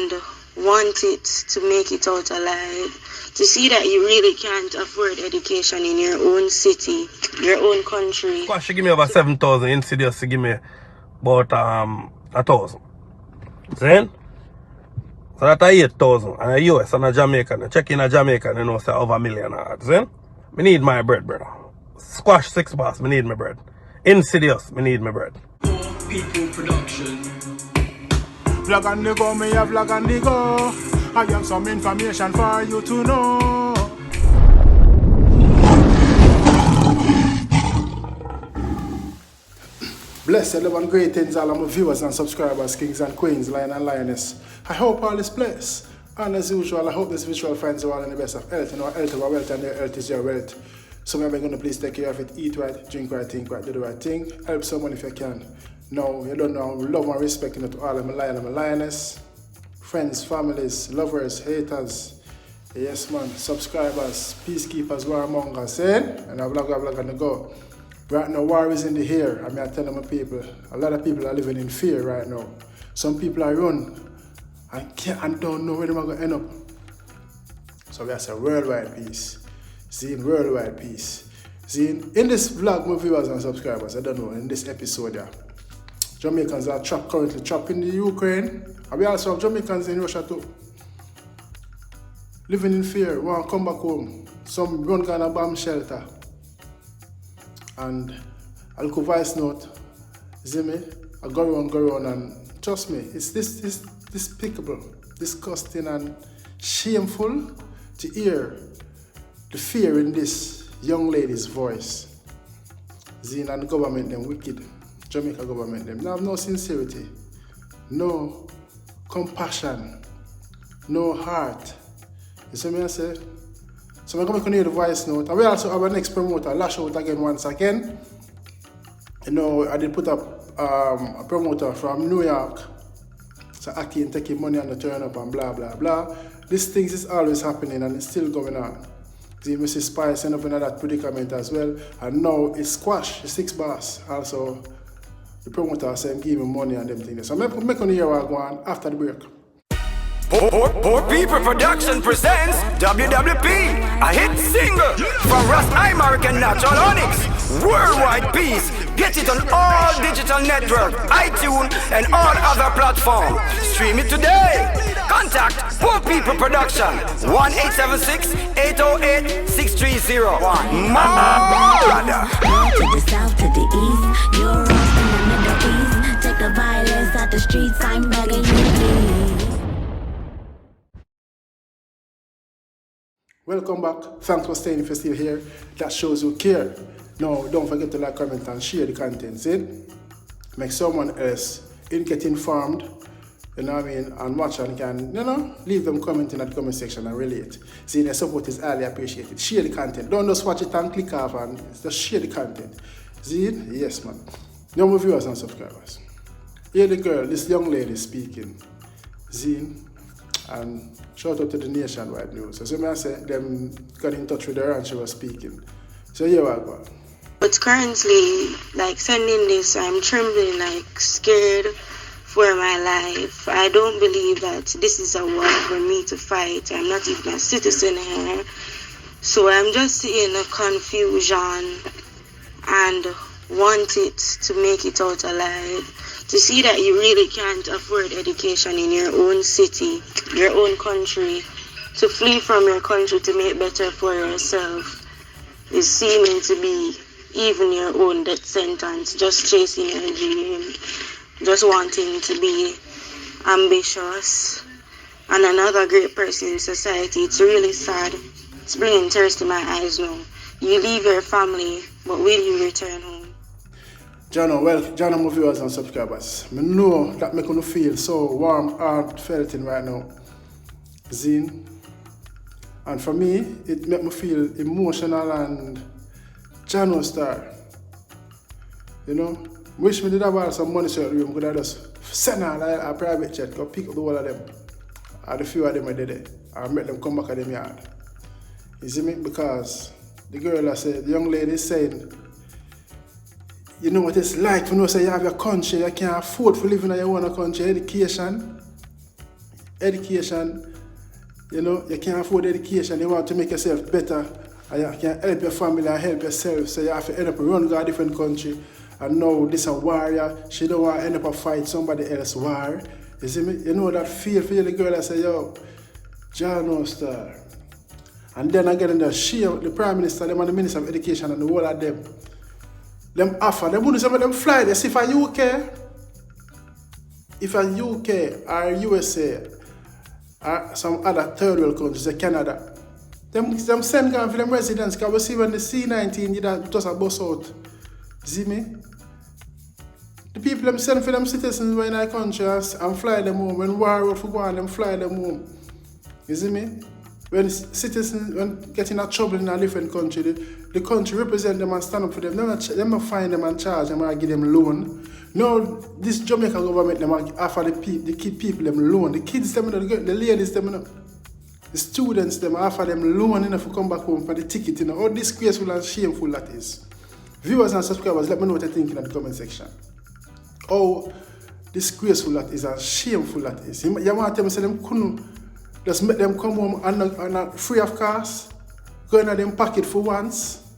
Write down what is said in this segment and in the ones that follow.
and want it to make it out alive, to see that you really can't afford education in your own city, your own country. She give me over 7,000, Insidious to give me about 1,000. Then? So that's 8,000. And a US and a Jamaican. Check in a Jamaican, you know, say over $1 million. Then? Me need my bread, brother. Squash 6 bars, me need my bread. Insidious, me need my bread. People production. Vlog and the go, me a vlog and the go. I have some information for you to know. Bless you, love and great things, all of my viewers and subscribers, kings and queens, lion and lioness. I hope all is blessed. And as usual, I hope this visual finds you all in the best of health. You know, health is our wealth and your health is your wealth. So maybe I'm going to please take care of it, eat right, drink right, think right, do the right thing. Help someone if you can. No, you don't know, love and respect to all of my lion and my lioness. Friends, families, lovers, haters, yes man, subscribers, peacekeepers, warmongers, and I vlog and go. Right now, war is in the air. I mean, I tell my people, a lot of people are living in fear right now. Some people are run and don't know where they're going to end up. So we have a worldwide peace. See, worldwide peace. See, in this vlog, my viewers and subscribers, I don't know, in this episode, yeah, Jamaicans are currently trapped in the Ukraine. And we also have Jamaicans in Russia too. Living in fear, want to come back home. Some run kind of bomb shelter. And I'll go voice note, see me, I go around and trust me, it's this despicable, disgusting and shameful to hear the fear in this young lady's voice. See, and the government them wicked, Jamaica government them, they have no sincerity, no compassion, no heart. You see me I say? So we're going to hear the voice note. And we also have our next promoter, lash out again once again. You know, I did put up a promoter from New York. So Akin taking money on the turn up and blah, blah, blah. These things is always happening and it's still going on. See, Mrs. Spice end up in that predicament as well. And now it's squash, the 6 bars. Also, the promoter said give him money and them things. So I'm going to hear what going on after the break. Poor People Production presents WWP, a hit single from realrasimaric and Natural Onyx. Worldwide peace. Get it on all digital networks, iTunes, and all other platforms. Stream it today. Contact Poor People Production 1-876-808-6301. North to the south to the east, Europe and the Middle East. Take the violence out the streets. I'm begging you, please. Welcome back. Thanks for staying if you're still here. That shows you care. No, don't forget to like, comment, and share the content. See? Make someone else get informed, you know what I mean, and watch and can, you know, leave them comment in the comment section and relate. See, the support is highly appreciated. Share the content. Don't just watch it and click off and just share the content. See? Yes, man. Now, my viewers and subscribers. Here the girl, this young lady speaking. See? And shout out to the nationwide news. So I say, them got in touch with her and she was speaking. So here we go. But currently, like sending this, I'm trembling, like scared for my life. I don't believe that this is a war for me to fight. I'm not even a citizen here. So I'm just in a confusion and want it to make it out alive. To see that you really can't afford education in your own city, your own country, to flee from your country to make better for yourself is seeming to be even your own death sentence, just chasing your dream, just wanting to be ambitious and another great person in society. It's really sad. It's bringing tears to my eyes now. You leave your family, but will you return home? Jono, my viewers and subscribers, I know that make you feel so warm, heartfelt right now. Zine. And for me, it make me feel emotional and Jono star. You know, wish me did have some money so we could have just send a private jet, go pick up the whole of them. And the few of them I did it. And make them come back at them yard. You see me? Because the girl I said, the young lady is saying, you know what it's like when you say you have your country, you can't afford to live in your own country, education. education, you know, you can't afford education, you want to make yourself better, and you can help your family and help yourself, so you have to end up run to a different country, and now this a warrior, she don't want to end up a fight somebody else war. You see me? You know that feel for the girl that say, yo, John no star. And then again, the Prime Minister, them and the Minister of Education and the whole of them offer, them wouldn't say them fly there. See if a UK or USA or some other third world countries, like Canada, them send gun for them residents, because we see when the C-19 did just a bus out. See me? The people them send for them citizens in our country and fly them home. When war will go on, them fly them home. You see me? When citizens get in trouble in a different country, the country represent them and stand up for them. Them not find them and charge them and give them loan. No, this Jamaican government them offer the people them loan. The kids them, the ladies them, the students them offer them loan enough to come back home for the ticket. You know how disgraceful and shameful that is. Viewers and subscribers, let me know what you're thinking in the comment section. How disgraceful that is and shameful that is. You want to tell me say them couldn't just make them come home and free of cost, go in them pocket for once,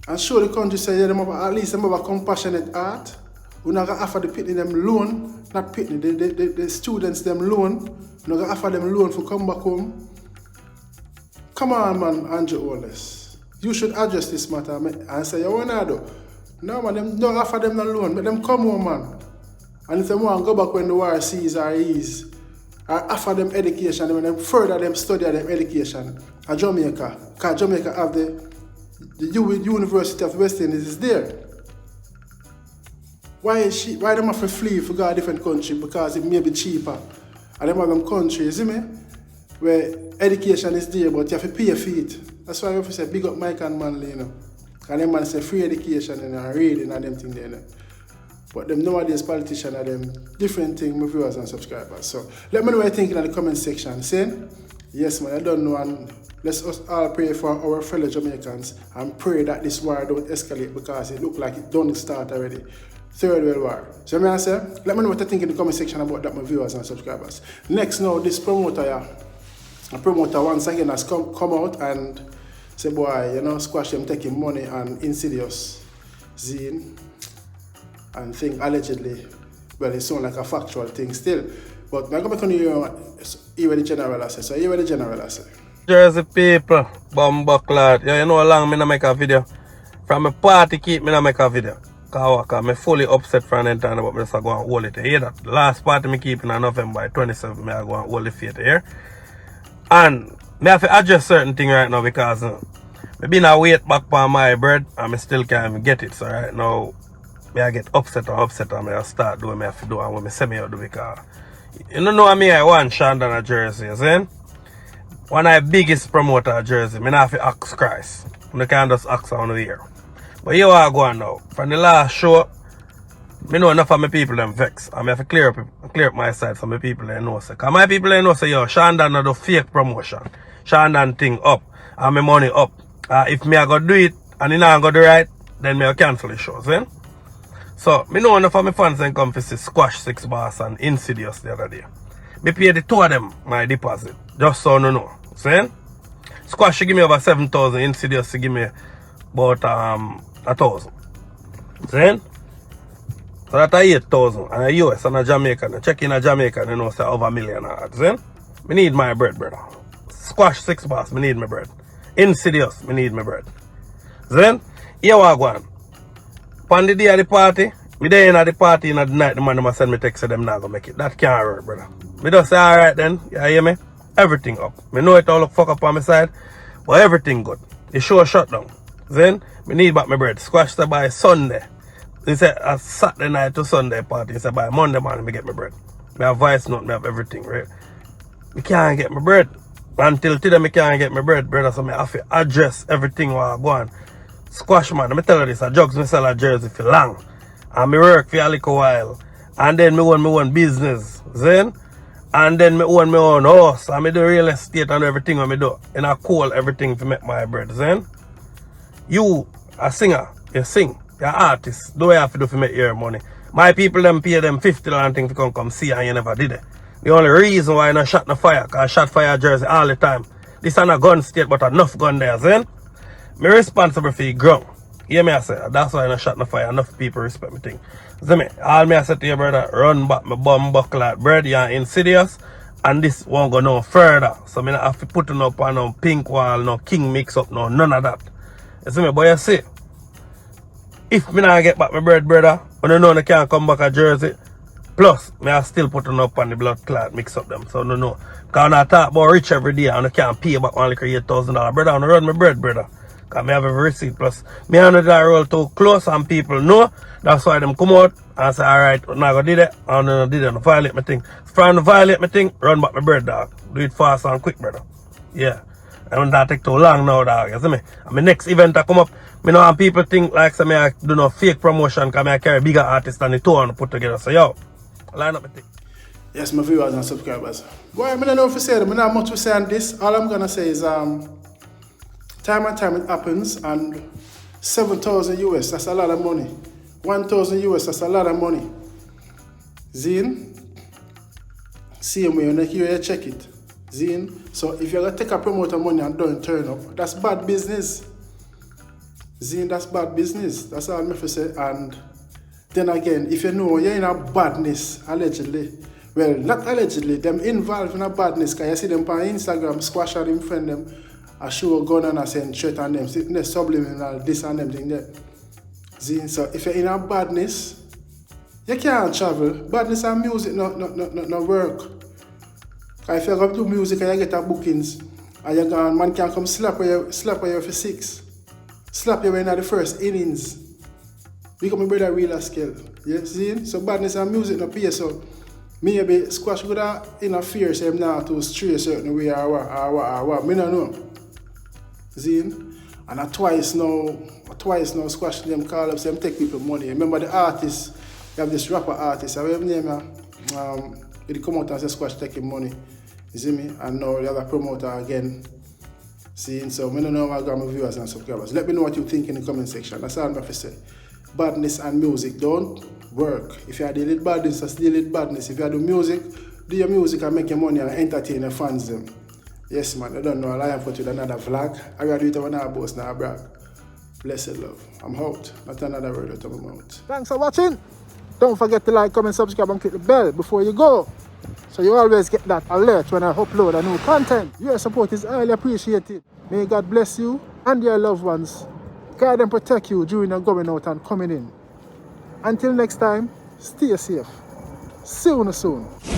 and show the country say yeah, at least them have a compassionate heart. We're not going to offer the pitney them loan, not pitney, the students them loan. We're not going to offer them loan for come back home. Come on, man, Andrew Wallace. You should address this matter and say, you want to do? No, man, them don't offer them no loan, make them come home, man. And if they want to go back when the war ceases or ease, or offer them education, when them further them study them education at Jamaica, because Jamaica have the University of West Indies is there. Why them have to flee for go a different country? Because it may be cheaper. And them have them countries, see me? Where education is there, but you have to pay for it. That's why I have to say big up Mike and Manley, you know. And them man say free education and reading and them things there, you know. But them nowadays politicians are them different things, my viewers and subscribers. So let me know what you think in the comment section. Saying, yes man, I don't know, and let's all pray for our fellow Jamaicans and pray that this war don't escalate, because it look like it don't start already. Third World War. So I say, let me know what you think in the comment section about that, my viewers and subscribers. Next now, this promoter here, a promoter once again has come out and say, boy, you know, squash them taking money and insidious zine and thing allegedly. Well, it sounds like a factual thing still. But I'm going to hear what the general say. So hear what the general say. Jersey people, bumbuckler. Yeah, you know how long I make a video? From a party keep me make a video. Because I'm fully upset from the entire, but I just go and hold it here. That last party I keep in November 27, I go and hold the fate here. And I have to adjust certain things right now, because I've been a wait back for my bread and I still can't even get it. So right now, I get upset and I start doing what I have to do and what I say I do, because you don't know me, I want Shandon at Jersey, you see? One of the biggest promoter at Jersey, I have to ask Christ. I can't just ask on the ear. But here I go on now. From the last show, I know enough of my people them vex. I have to clear up my side for my people they know. Because my people they know say, yo, Shandon not do fake promotion. Shandon thing up and my money up. If me I go do it and he not go do right, then me I cancel the show, see? So, I know enough of my fans and come to see Squash 6 Boss and Insidious the other day. I pay the two of them my deposit. Just so you know. See? Squash give me over 7,000, Insidious give me about 1,000. See? So that's 8,000. And a US and a Jamaican. Check in a Jamaican, you know, say over $1 million. See? I need my bread, brother. Squash 6 Boss, I need my bread. Insidious, I need my bread. See? Here we go on. On the day of the party, me there in at the party in the night, the man must send me text say them not gonna make it. That can't work, brother. Me just say, alright then, you hear me? Everything up. Me know it all look fuck up on my side, but everything good. The show shut down. Then, me need back my bread. Squash say by Sunday. He said a Saturday night to Sunday party. He said by Monday morning me get my bread. Me have voice note, me have everything, right? Me can't get my bread. Until today me can't get my bread, brother. So me have to address everything while I go on. Squash man, let me tell you this, I jugs me sell a Jersey for long. And me work for a little while. And then me own my own business. Then? And then me own my own house. And me do real estate and everything when me do. And I call everything to make my bread. Then? You, a singer, you sing. You're an artist. Do what you have to do to make your money. My people them pay them $50 and thing to come see and you never did it. The only reason why I not shot no fire, because I shot fire Jersey all the time. This is not a gun state, but enough gun there, then. Me responsible for the ground. Hear me I say, that's why I not shot no fire. Enough people respect me thing. See me, all me I say to you, brother, run back my bum buckle like bread, you're insidious. And this won't go no further. So me not have to put it up on no pink wall, no king mix up, no none of that. You see me, but you see, if me not get back my bread, brother, when you know I can't come back to Jersey, plus, me I still put it up on the blood clot, mix up them. So no. Because I talk about rich every day and I can't pay back only $8,000. Brother, I run my bread, brother. Because I have every receipt. Plus, me and that roll too close and people know. That's why them come out and say, alright, I'm not going to do that. And then I did it, I violate my thing. If I violate my thing, run back my bread, dog. Do it fast and quick, brother. Yeah. I don't take too long now, dog. You see me? And my next event I come up, me know and people think like say me I do no fake promotion because I carry bigger artists than the two and put together. So yo, line up my thing. Yes, my viewers and subscribers. Boy, I don't know if you say it, I don't much to say on this. All I'm gonna say is time and time it happens, and 7,000 US, that's a lot of money. 1,000 US, that's a lot of money. Zine, same way, next year you check it. Zine, so if you're gonna take a promoter money and don't turn up, that's bad business. Zine, that's bad business. That's all I'm going to say. And then again, if you know you're in a badness, allegedly, well, not allegedly, them involved in a badness, because you see them on Instagram, squash at them, friend them, I show a gun and I send threat on them, they're subliminal, this and them thing there. See, so if you're in a badness, you can't travel. Badness and music no work. Because if you're going to do music and you get a bookings, and you're gone, man can come slap you for 6. Slap you in the first innings. Become a brother real scale. You see? So badness and music no pay, so maybe squash would interfere so I'm not to stray a certain way or what. Me no know. See? And twice now squash them call up, them take people money. Remember the artist, you have this rapper artist, I have name he come out and say squash taking money. You see me? And now the other promoter again. See? So I don't know how I got my viewers and subscribers. Let me know what you think in the comment section. That's all I'm going to say. Badness and music don't work. If you are dealing with badness, just deal with badness. If you do music, do your music and make your money and entertain your fans them. Yes man, I don't know, I'll put with another vlog. I gotta do it when I boast now, brag. Blessed love. I'm out. Not another word out of my mouth. Thanks for watching. Don't forget to like, comment, subscribe and click the bell before you go. So you always get that alert when I upload a new content. Your support is highly appreciated. May God bless you and your loved ones. Guide and protect you during your going out and coming in. Until next time, stay safe. See you soon.